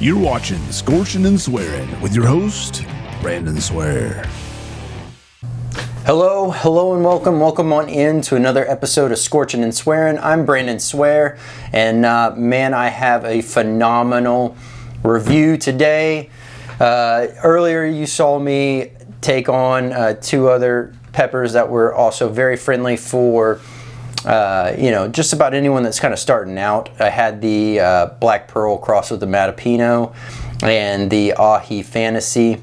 You're watching Scorching and Swearing with your host, Brandon Swear. Hello and welcome on in to another episode of Scorching and Swearing. I'm Brandon Swear, and man, I have a phenomenal review today. Earlier you saw me take on two other peppers that were also very friendly for just about anyone that's kind of starting out. I had the Black Pearl crossed with the Madapino and the Ahi Fantasy.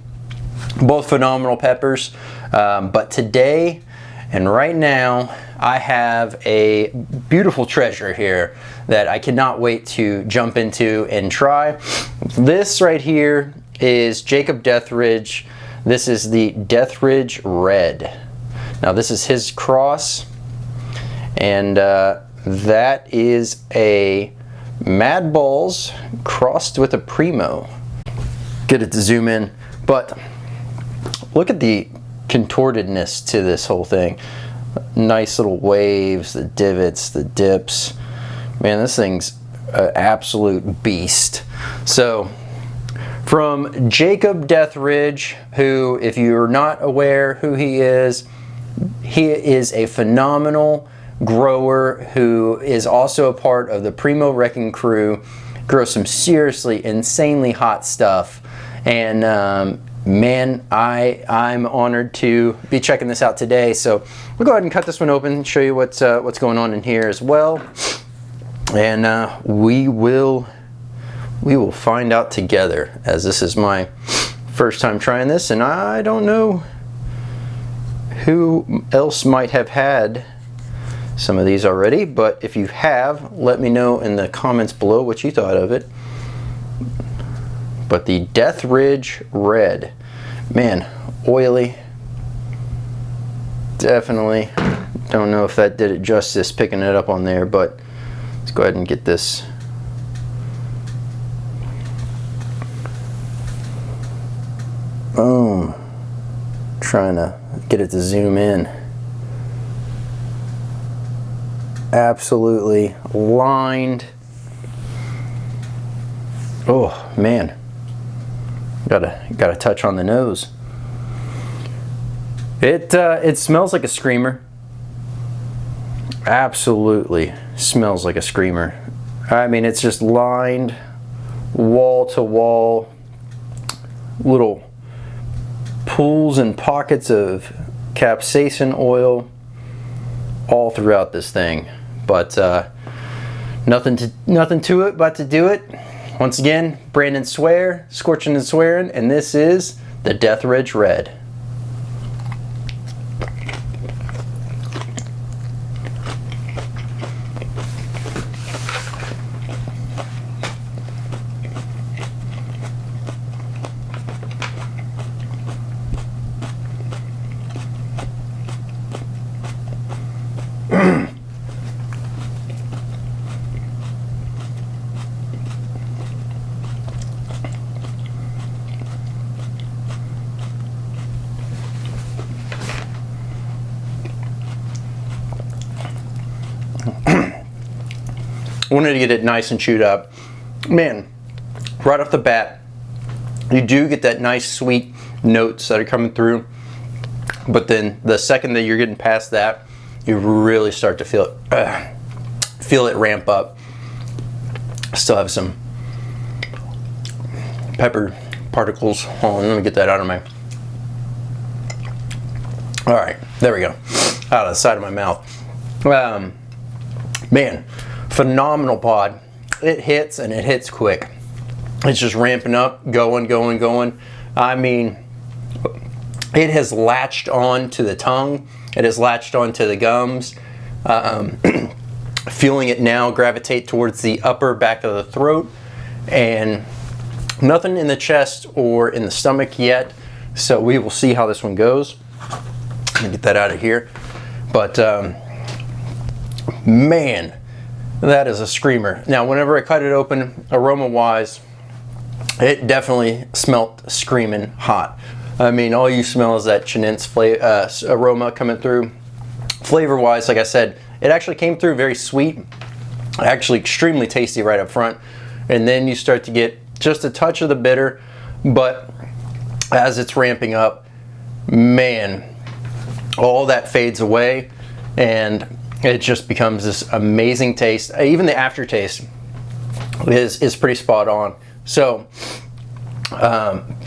Both phenomenal peppers. But today and right now, I have a beautiful treasure here that I cannot wait to jump into and try. This right here is Jacob Deathridge. This is the Deathridge Red. Now this is his cross. And that is a Madballs crossed with a Primo. Get it to zoom in, but look at the contortedness to this whole thing. Nice little waves, the divots, the dips. Man, this thing's an absolute beast. So, from Jacob Deathridge, who, if you're not aware who he is a phenomenal grower who is also a part of the Primos Wrecking Crew, grows some seriously insanely hot stuff, and man, I'm honored to be checking this out today. So we'll go ahead and cut this one open, show you what's going on in here as well, and we will find out together, as this is my first time trying this, and I don't know who else might have had some of these already, but if you have, let me know in the comments below what you thought of it. But the Deathridge Red, man, oily. Definitely don't know if that did it justice picking it up on there, but let's go ahead and get this. Boom. Trying to get it to zoom in. Absolutely lined. Oh man, got a touch on the nose. It smells like a screamer. Absolutely smells like a screamer. I mean, it's just lined wall to wall, little pools and pockets of capsaicin oil all throughout this thing. But nothing to it but to do it. Once again, Brandon Swear, Scorching and Swearing, and this is the Deathridge Red. Wanted to get it nice and chewed up. Man, right off the bat, you do get that nice sweet notes that are coming through, but then the second that you're getting past that, you really start to feel it ramp up. Still have some pepper particles. Hold on, let me get that out of my. All right, there we go. Out of the side of my mouth. Man, phenomenal pod. It hits, and it hits quick. It's just ramping up, going. I mean, it has latched on to the tongue. It has latched on to the gums. Feeling it now gravitate towards the upper back of the throat, and nothing in the chest or in the stomach yet. So we will see how this one goes. Let me get that out of here. But man, that is a screamer. Now, whenever I cut it open, aroma-wise, it definitely smelt screaming hot. I mean, all you smell is that Chinense aroma coming through. Flavor-wise, like I said, it actually came through very sweet, actually extremely tasty right up front. And then you start to get just a touch of the bitter, but as it's ramping up, man, all that fades away and it just becomes this amazing taste. Even the aftertaste is pretty spot on. So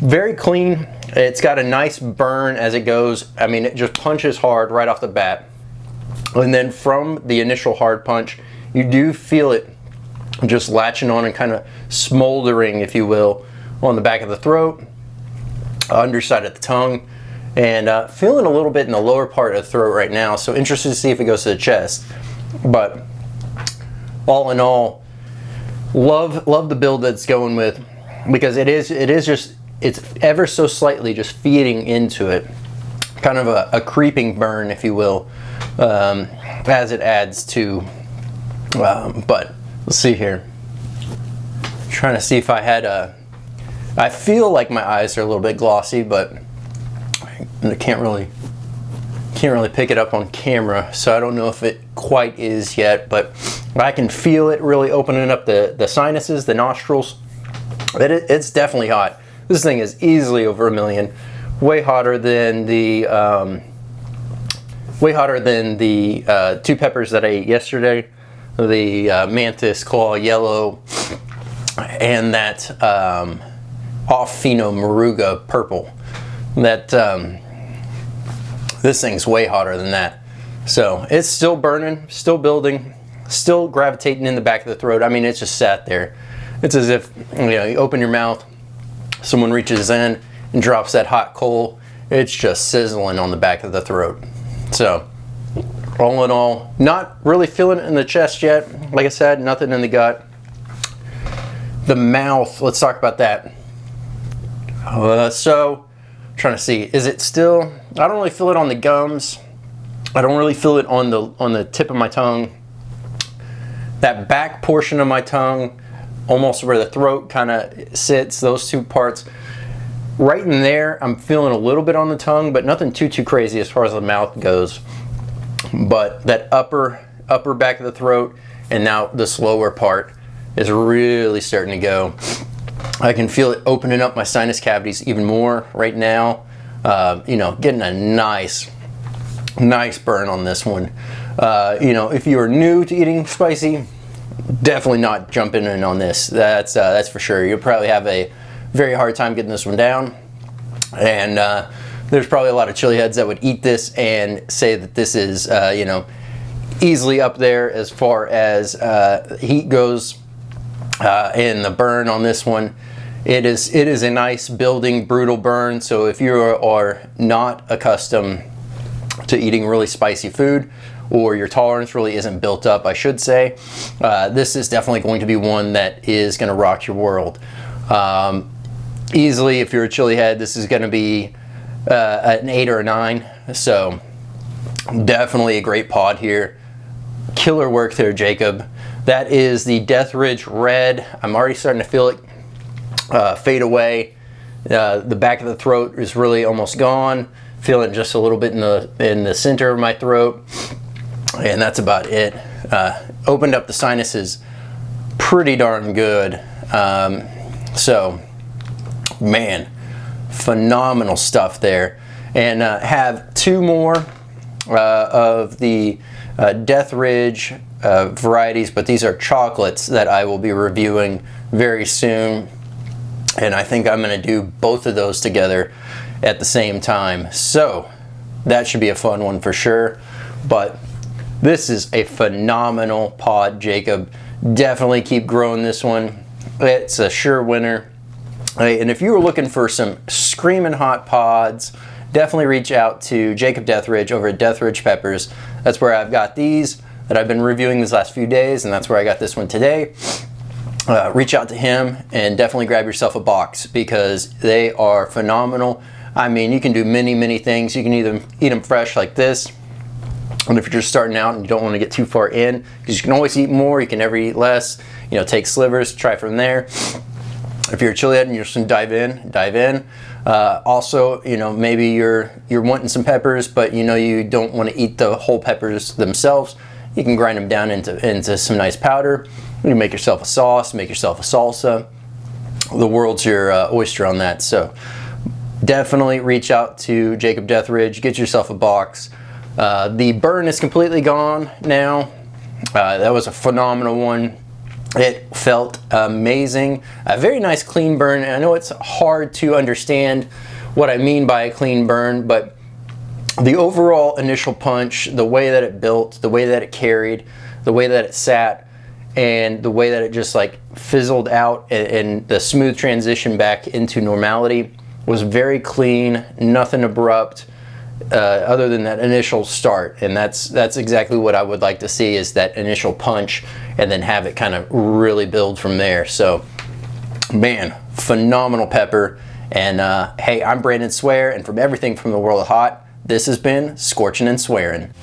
very clean. It's got a nice burn as it goes. I mean, it just punches hard right off the bat. And then from the initial hard punch, you do feel it just latching on and kind of smoldering, if you will, on the back of the throat, underside of the tongue, and feeling a little bit in the lower part of the throat right now. So interested to see if it goes to the chest. But all in all, love the build that's going with, because it's ever so slightly just feeding into it, kind of a creeping burn, if you will, as it adds to. But let's see here. I'm trying to see if I had I feel like my eyes are a little bit glossy, but I can't really pick it up on camera, so I don't know if it quite is yet, but I can feel it really opening up the sinuses, the nostrils. It's definitely hot. This thing is easily over 1 million, way hotter than the two peppers that I ate yesterday, the Mantis Claw Yellow and that Off Fino Moruga Purple. This thing's way hotter than that. So it's still burning, still building, still gravitating in the back of the throat. I mean, it's just sat there. It's as if, you open your mouth, someone reaches in and drops that hot coal. It's just sizzling on the back of the throat. So all in all, not really feeling it in the chest yet. Like I said, nothing in the gut. The mouth, let's talk about that. So trying to see, is it still, I don't really feel it on the gums. I don't really feel it on the tip of my tongue. That back portion of my tongue, almost where the throat kind of sits, those two parts. Right in there, I'm feeling a little bit on the tongue, but nothing too crazy as far as the mouth goes. But that upper back of the throat and now this lower part is really starting to go. I can feel it opening up my sinus cavities even more right now. Getting a nice burn on this one. If you are new to eating spicy, definitely not jumping in on this. That's for sure. You'll probably have a very hard time getting this one down. And there's probably a lot of chili heads that would eat this and say that this is, easily up there as far as heat goes. And the burn on this one, it is a nice building, brutal burn. So if you are not accustomed to eating really spicy food, or your tolerance really isn't built up, I should say, this is definitely going to be one that is going to rock your world. Easily, if you're a chili head, this is going to be an 8 or a 9. So definitely a great pod here. Killer work there, Jacob. That is the Deathridge Red. I'm already starting to feel it fade away. The back of the throat is really almost gone. Feeling just a little bit in the center of my throat, and that's about it. Opened up the sinuses pretty darn good. So, man, phenomenal stuff there. And have 2 more of the Deathridge varieties, but these are chocolates that I will be reviewing very soon. And I think I'm going to do both of those together at the same time. So that should be a fun one for sure. But this is a phenomenal pod, Jacob. Definitely keep growing this one. It's a sure winner. And if you were looking for some screaming hot pods, definitely reach out to Jacob Deathridge over at Deathridge Peppers. That's where I've got these that I've been reviewing these last few days, and that's where I got this one today. Reach out to him and definitely grab yourself a box, because they are phenomenal. I mean, you can do many things. You can either eat them fresh like this, and if you're just starting out and you don't want to get too far in, because you can always eat more, you can never eat less. Take slivers, try from there. If you're a chili head and you're just gonna dive in. Also, maybe you're wanting some peppers, but you don't want to eat the whole peppers themselves. You can grind them down into some nice powder. You can make yourself a sauce, make yourself a salsa. the world's your oyster on that. So definitely reach out to Jacob Deathridge, get yourself a box. The burn is completely gone now. That was a phenomenal one. It felt amazing. A very nice clean burn. And I know it's hard to understand what I mean by a clean burn, but the overall initial punch, the way that it built, the way that it carried, the way that it sat, and the way that it just like fizzled out and the smooth transition back into normality was very clean, nothing abrupt, other than that initial start. And that's exactly what I would like to see, is that initial punch and then have it kind of really build from there. So man, phenomenal pepper. And hey, I'm Brandon Swear, and from everything from the world of hot, this has been Scorching and Swearing.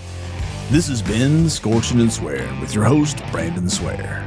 This has been Scorching and Swearing with your host, Brandon Swear.